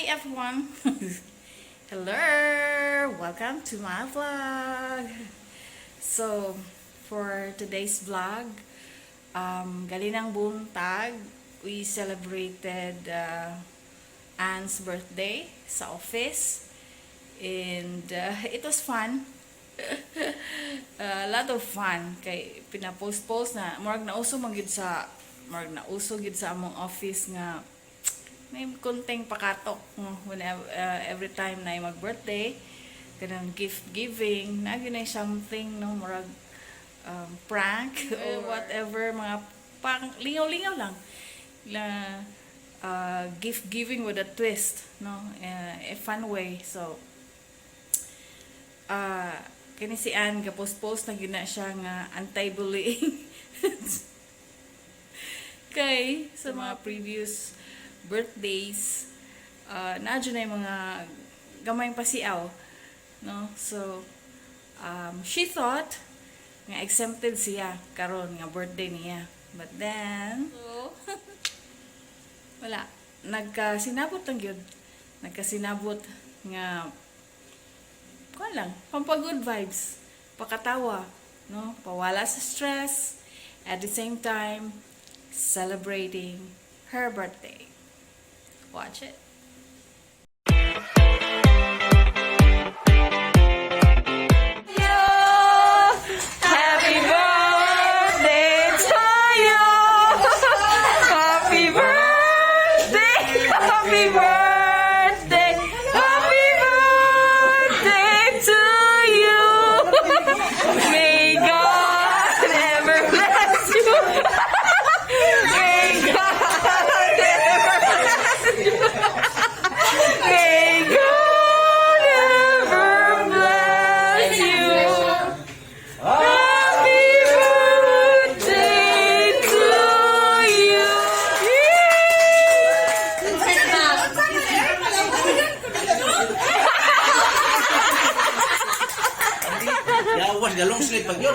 Hi everyone! Hello! Welcome to my vlog! So, for today's vlog, galinang buntag, we celebrated Anne's birthday sa office. And it was fun. A lot of fun. Kay pinapost-post na, marag na uso gid sa among office nga may konting pakatok whenever, every time na mag-birthday, kanang gift giving, na ginay something no, murag prank or whatever, mga pang lingaw-lingaw lang na gift giving with a twist, no, a fun way. So kini si Anne gapost-post na gina siya nga anti-bullying kay sa mga previous birthdays, nadyo na yung mga gamayng pasiaw, no? So she thought nga exempted siya karon nga birthday niya, but then wala, nagkasinabot nga kuan lang, pampagood vibes, pakatawa, no, pawala sa stress, at the same time celebrating her birthday. Watch it. Happy birthday to you. Happy birthday. Happy birthday. Happy birthday to you. May God ever bless you. May God ever bless you. May God ever bless you. Happy birthday to you. Yawas, galong sleep pag yun.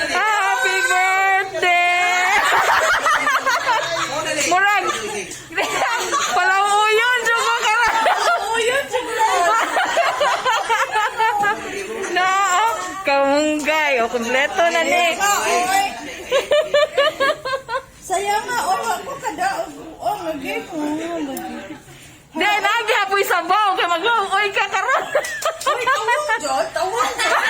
Happy birthday! Murag! Palauyon! Jogo ka lang! Palauyon! No! Kamunggay! O, kompleto na ni! Sayang nga, ako kada, lagi ko, lagi. Di, naghapoy sa baw! Kaya mag-uy ka karon! Uy, tawag dyan, tawag dyan.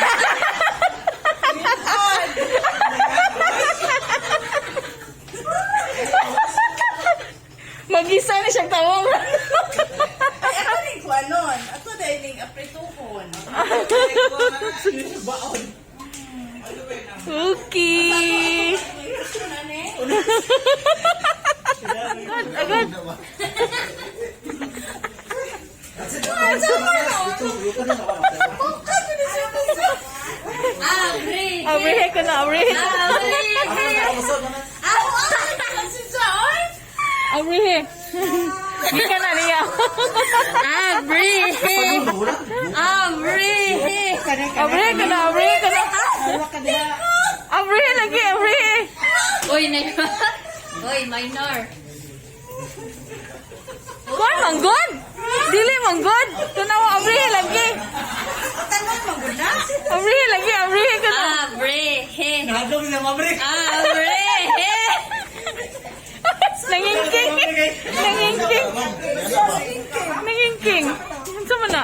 Mag-isa ni siyang tawag! Ay, ako rin ko, anon. Ako dahil ning aprituhon. Okay! Ito na, ne? Agad! Abrihe ko na, abrihe. Abrihe. Hindi ka na niya. Abrihe. Abrihe. Abrihe ka na, abrihe ka na. Abrihe lagi, abrihe. Uy, Uy, minor. Kuan, manggod? Dili, manggod. Tunawa, abrihe lagi. Abrihe lagi, abrihe ka na. Abrihe. Nahadlok na mabrik. Abrihe. Nangingking. Nangingking. Nangingking. Ano man na?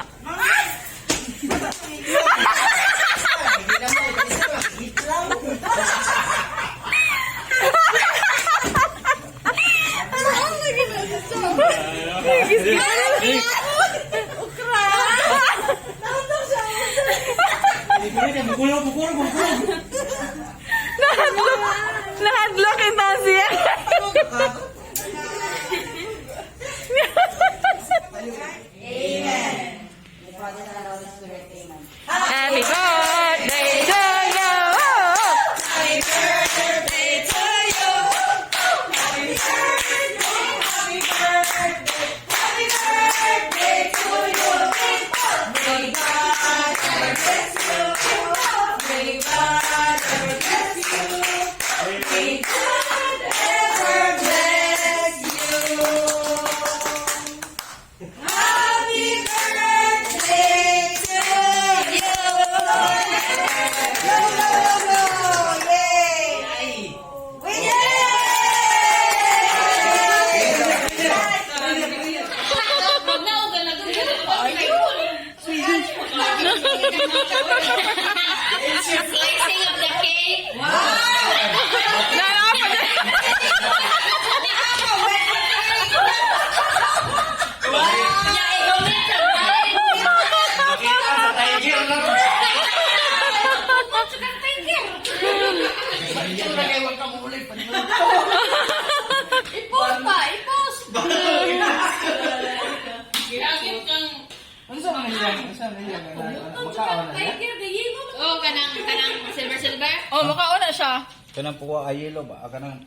Nahadlok ito siya. Happy birthday to you. Happy birthday to you. Happy birthday. Happy birthday. Happy birthday to you. May God bless you. Slicing of the cake. Yeah, ikaw na sa bahay. Nakita sa tiger lang. Ipos pa, ipos. Ginagin kang... Ano sa mga hilang? Ano sa mga hilang? Makaon na niya? Oh, kanang silver. Oh, makauna siya. Kanang puwa ay yellow ba? Kanang...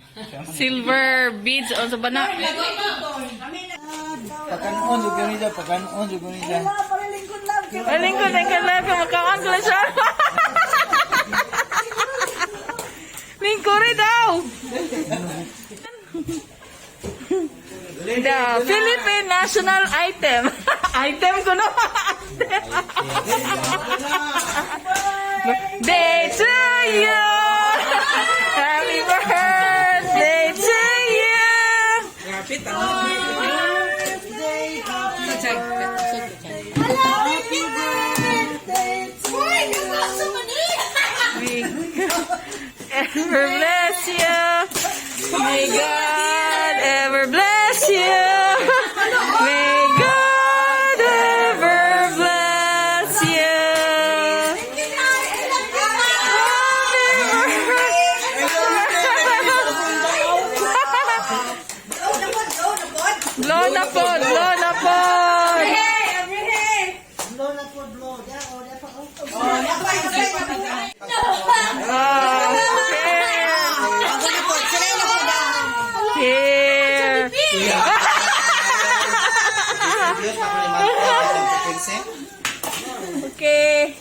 Silver beads o sa bana. Pagkanoon, yung ganun dyan. Pagkanoon, yung ganun dyan. Aling ko na ka makaon ko siya. Lingkuri daw. The Philippine national item. Item ko na. Day to you. Happy birthday to you. Ever bless you. May God ever bless you. May God ever bless you. Blow na pod, blow na pod. Here. Okay.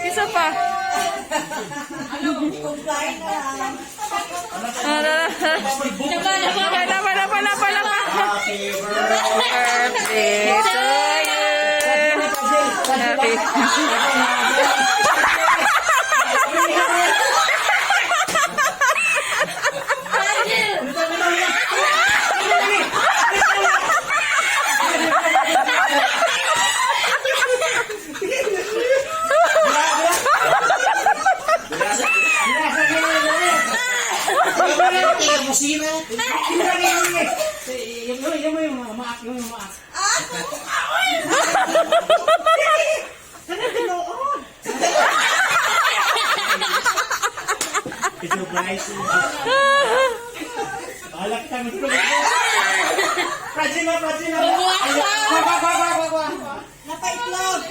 Isa pa. Birthday to you. Happy. Ito guys. Balak kami ko. Prajina. Napaitlog.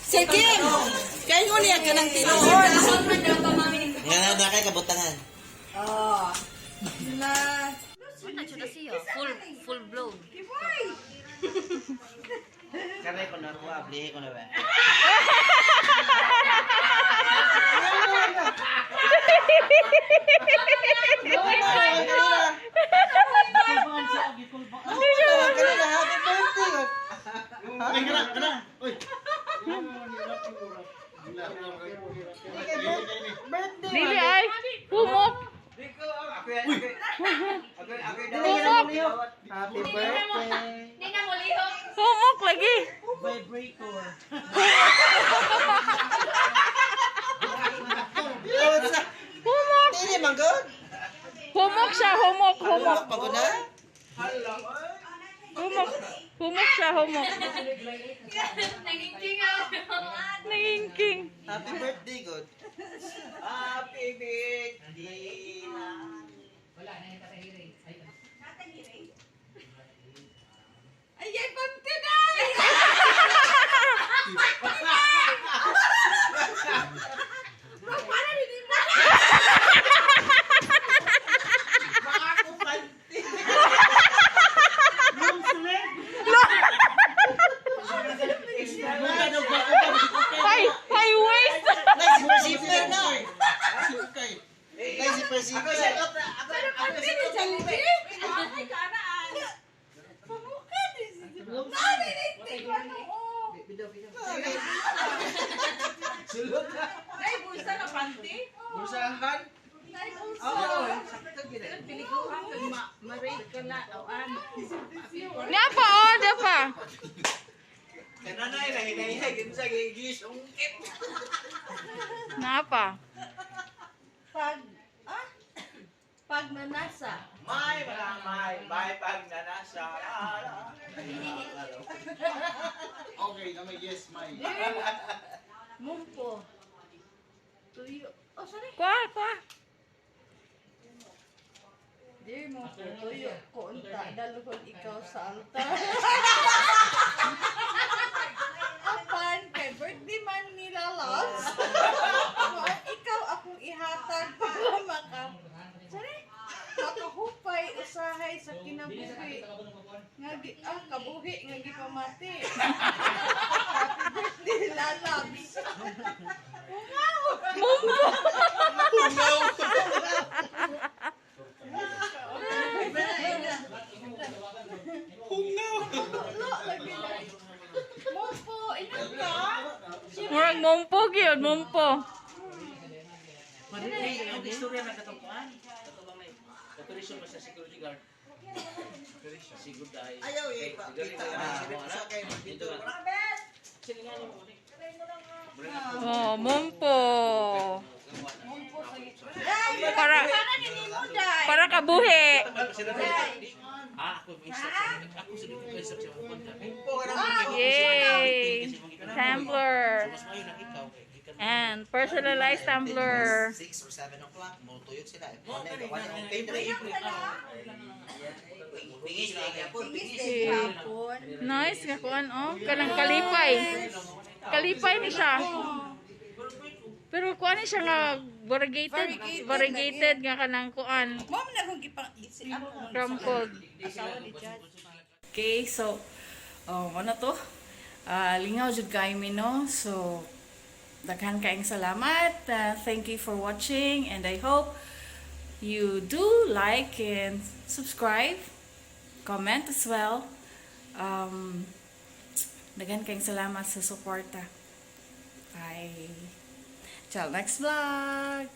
Sige. Kayo mo niya ka ng tinuod. Nga na kay kabutangan. Oh. Na. Full blown. Karena ko na ko abli ko na ba. Dili ay humok. Happy birthday. Hindi na mulihok. Humok lagi. Vibrator. Humok. Ini manggod. Humok siya, humok. Pagod na. Humok siya, humok. Naging ako. Nangingking. Happy birthday, God. Happy birthday. Ay, pante na! High waist! Ay, bulsa na pante? Bursahan? Ay, bulsa. Oo. Piliguan ka, ma-rate ka na. Awan. Napa, oh, napa. Kananay na hinayagin sa gigis. Napa. Pag nanasa. May pag nanasa. Okay, na may yes, may. Mumpo. Tuyo. Oh, sorry. Kwa. Dear mo, tuyo. Kunta, daluhon ikaw sa altar. Apan, kay birthday man nila, loves. Ikaw akong ihatag para sorry? Makahupay, usahay sa kinabuhi. Kabuhi, nga gipamati. Happy birthday, lalabs. Mumpo, inom ka? Murag mompo gyud, mompo. Ang istorya ng katungkuan. Katubang na operation pa sa security guard. Sigurd ay. Ayaw eh, kita na. Sa kayo dito. Oh, mompo. Mumpo, sige. Para kabuhi. Ako sa instruction mo konta. Yay! Tumbler. Mas mayo nang ikaw. And personalized tumbler. 6 or 7 o'clock, mutuyot sila. Pingis na po. Tingis hapon. Nice nga kuan oh. Kanang kalipay. Kalipay ni siya. Pero kuan ni siya nga variegated nga kanang kuan. Mom na kung ipang-isip ako. Crumpled. Asawa ni Judge. Okay, so ano to? Lingaw jud kay mi no. So daghan kaayong salamat. Thank you for watching and I hope you do like and subscribe. Comment as well. Daghan kaayong salamat sa suporta. Bye. Till next vlog.